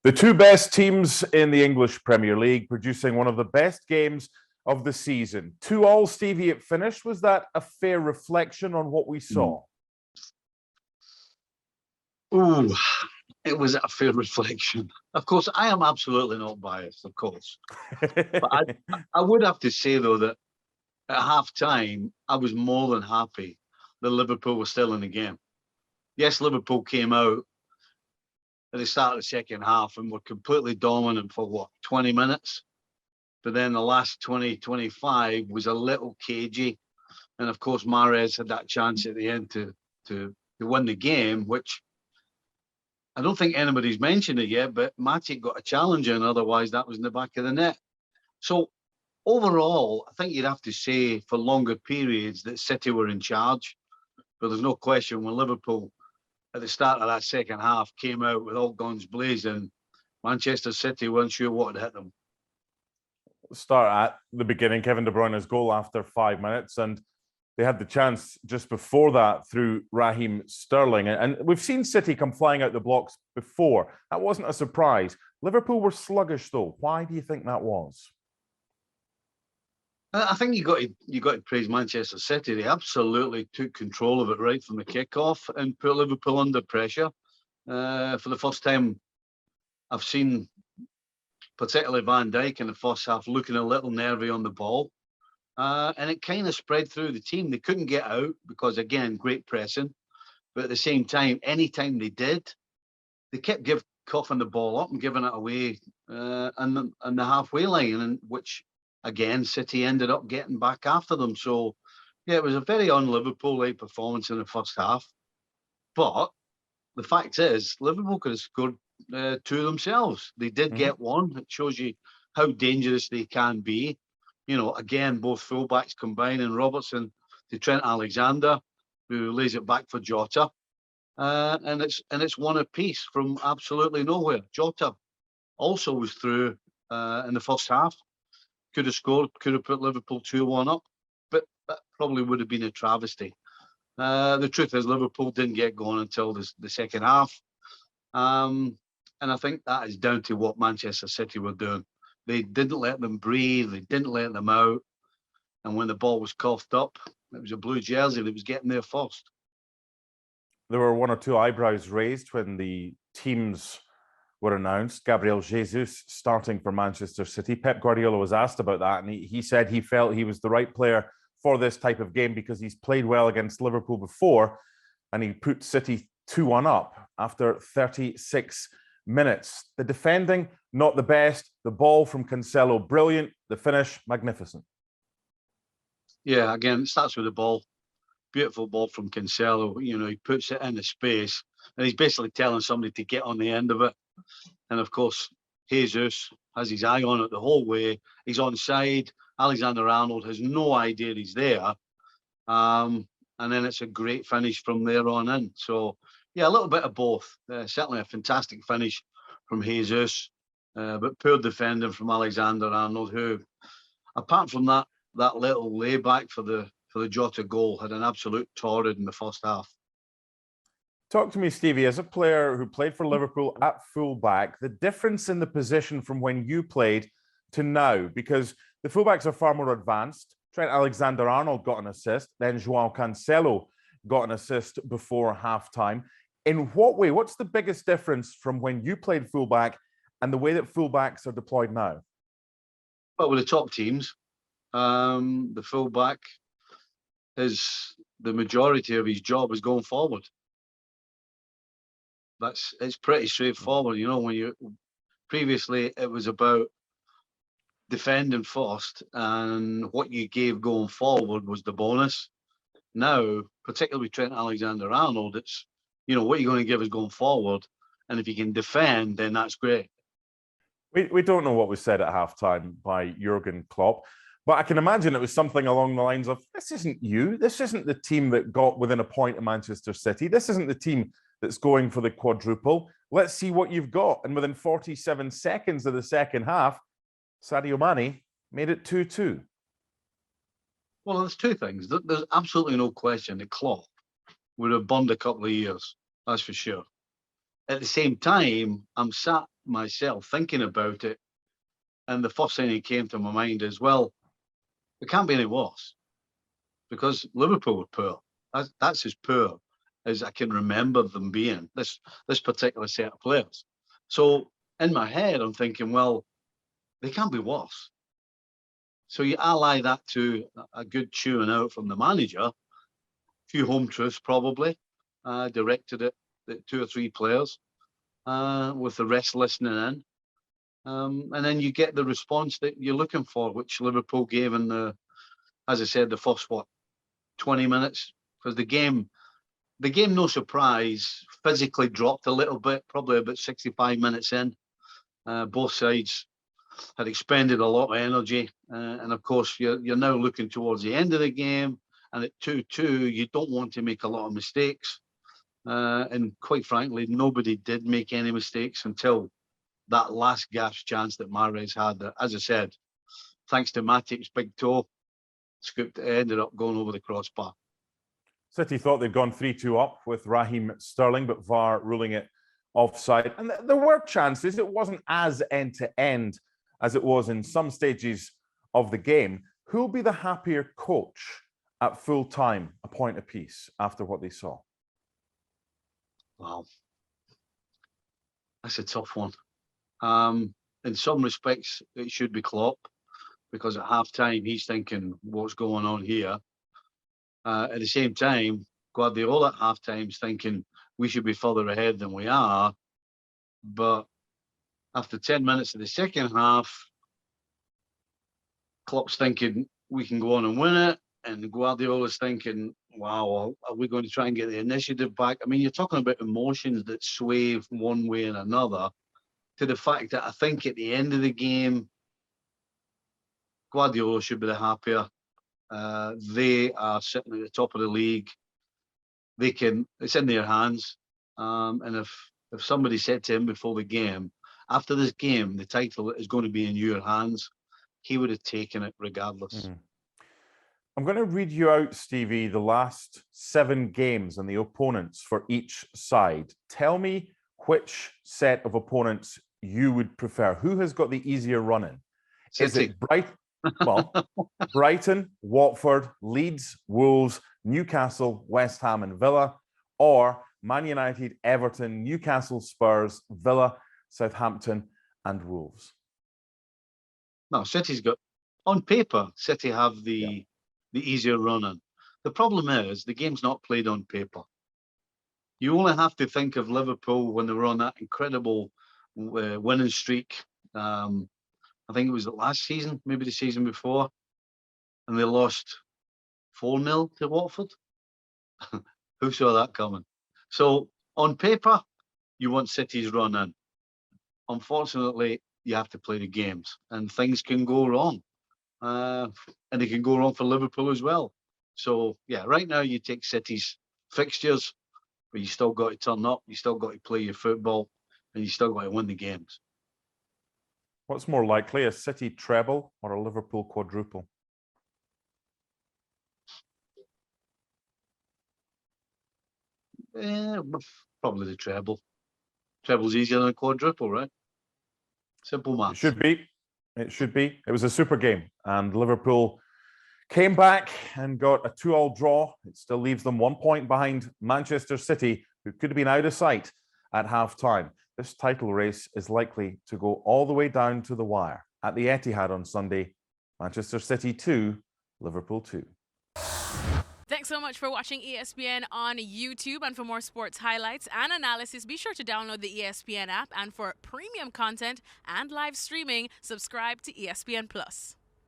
The two best teams in the English Premier League producing one of the best games of the season. 2-2, Stevie, it finished. Was that a fair reflection on what we saw? Oh, it was a fair reflection. Of course, I am absolutely not biased, of course. But I would have to say, though, that at half-time, I was more than happy that Liverpool was still in the game. Yes, Liverpool came out at the start of the second half and were completely dominant for, 20 minutes? But then the last 20, 25 was a little cagey. And, of course, Mahrez had that chance at the end to win the game, which I don't think anybody's mentioned it yet, but Matic got a challenge in, otherwise that was in the back of the net. So overall, I think you'd have to say for longer periods that City were in charge. But there's no question when Liverpool, at the start of that second half, came out with all guns blazing, Manchester City weren't sure what had hit them. Start at the beginning, Kevin De Bruyne's goal after 5 minutes, and they had the chance just before that through Raheem Sterling. And we've seen City come flying out the blocks before. That wasn't a surprise. Liverpool were sluggish, though. Why do you think that was? I think you got to praise Manchester City. They absolutely took control of it right from the kickoff and put Liverpool under pressure. For the first time, I've seen particularly Van Dijk in the first half looking a little nervy on the ball. And it kind of spread through the team. They couldn't get out because, again, great pressing. But at the same time, anytime they did, they kept coughing the ball up and giving it away on the halfway line, and which, again, City ended up getting back after them. So, yeah, it was a very un-Liverpool-like performance in the first half. But the fact is, Liverpool could have scored two themselves. They did get one. It shows you how dangerous they can be. You know, again, both fullbacks combining, Robertson to Trent Alexander, who lays it back for Jota. And it's one apiece from absolutely nowhere. Jota also was through in the first half. Could have scored, could have put Liverpool 2-1 up, but that probably would have been a travesty. The truth is, Liverpool didn't get going until the second half. And I think that is down to what Manchester City were doing. They didn't let them breathe. They didn't let them out. And when the ball was coughed up, it was a blue jersey that was getting there first. There were one or two eyebrows raised when the teams were announced. Gabriel Jesus starting for Manchester City. Pep Guardiola was asked about that, and he said he felt he was the right player for this type of game because he's played well against Liverpool before, and he put City 2-1 up after 36 minutes. The defending, not the best. The ball from Cancelo, brilliant. The finish, magnificent. Yeah, again, it starts with the ball. Beautiful ball from Cancelo. You know, he puts it in the space, and he's basically telling somebody to get on the end of it. And of course, Jesus has his eye on it the whole way. He's onside. Alexander-Arnold has no idea he's there. And then it's a great finish from there on in. So, yeah, a little bit of both. Certainly a fantastic finish from Jesus, but poor defending from Alexander-Arnold, who, apart from that little layback for the Jota goal, had an absolute torrid in the first half. Talk to me, Stevie, as a player who played for Liverpool at fullback, the difference in the position from when you played to now, because the fullbacks are far more advanced. Trent Alexander-Arnold got an assist, then Joao Cancelo got an assist before halftime. In what way? What's the biggest difference from when you played fullback and the way that fullbacks are deployed now? Well, with the top teams, the fullback is the majority of his job is going forward. It's pretty straightforward. You know, when previously it was about defending first, and what you gave going forward was the bonus. Now, particularly with Trent Alexander-Arnold, it's, you know, what you're going to give is going forward, and if you can defend, then that's great. We don't know what was said at halftime by Jurgen Klopp, but I can imagine it was something along the lines of, this isn't you. This isn't the team that got within a point of Manchester City. This isn't the team that's going for the quadruple. Let's see what you've got. And within 47 seconds of the second half, Sadio Mane made it 2-2. Well, there's two things. There's absolutely no question that Klopp would have burned a couple of years, that's for sure. At the same time, I'm sat myself thinking about it, and the first thing that came to my mind is, well, it can't be any worse because Liverpool were poor. That's as poor as I can remember them being, this particular set of players. So in my head, I'm thinking, well, they can't be worse. So you ally that to a good chewing out from the manager, a few home truths probably, directed at 2 or 3 players, with the rest listening in. And then you get the response that you're looking for, which Liverpool gave in as I said, the first 20 minutes, because the game, no surprise, physically dropped a little bit, probably about 65 minutes in. Both sides had expended a lot of energy, and of course you're now looking towards the end of the game, and at 2-2 you don't want to make a lot of mistakes, and quite frankly nobody did make any mistakes until that last gasp chance that Mahrez had, that, as I said, thanks to Matip's big toe, ended up going over the crossbar. City thought they'd gone 3-2 up with Raheem Sterling, but VAR ruling it offside. And there were chances. It wasn't as end-to-end as it was in some stages of the game. Who'll be the happier coach at full time, a point apiece, after what they saw? Wow. That's a tough one. In some respects, it should be Klopp, because at half-time, he's thinking, what's going on here? At the same time, Guardiola at half-time is thinking, we should be further ahead than we are. But after 10 minutes of the second half, Klopp's thinking, we can go on and win it. And Guardiola's thinking, wow, are we going to try and get the initiative back? I mean, you're talking about emotions that sway one way and another, to the fact that I think at the end of the game, Guardiola should be the happier. They are sitting at the top of the league. It's in their hands. And if somebody said to him before the game, after this game, the title is going to be in your hands, he would have taken it regardless. I'm going to read you out, Stevie, the last 7 games and the opponents for each side. Tell me which set of opponents you would prefer. Who has got the easier run-in? Is it Brighton, Watford, Leeds, Wolves, Newcastle, West Ham and Villa, or Man United, Everton, Newcastle, Spurs, Villa, Southampton and Wolves? No, City's got, on paper, City have the easier run-in. The problem is the game's not played on paper. You only have to think of Liverpool when they were on that incredible winning streak. I think it was the last season, maybe the season before, and they lost 4-0 to Watford. Who saw that coming? So on paper, you want City's run-in. Unfortunately, you have to play the games, and things can go wrong. And they can go wrong for Liverpool as well. So, yeah, right now you take City's fixtures, but you still got to turn up, you still got to play your football, and you still got to win the games. What's more likely, a City treble or a Liverpool quadruple? Probably the treble. Treble's easier than a quadruple, right? Simple math. It should be. It should be. It was a super game, and Liverpool came back and got a 2-2 draw. It still leaves them 1 point behind Manchester City, who could have been out of sight at half-time. This title race is likely to go all the way down to the wire. At the Etihad on Sunday, Manchester City 2, Liverpool 2. Thanks so much for watching ESPN on YouTube. And for more sports highlights and analysis, be sure to download the ESPN app. And for premium content and live streaming, subscribe to ESPN Plus.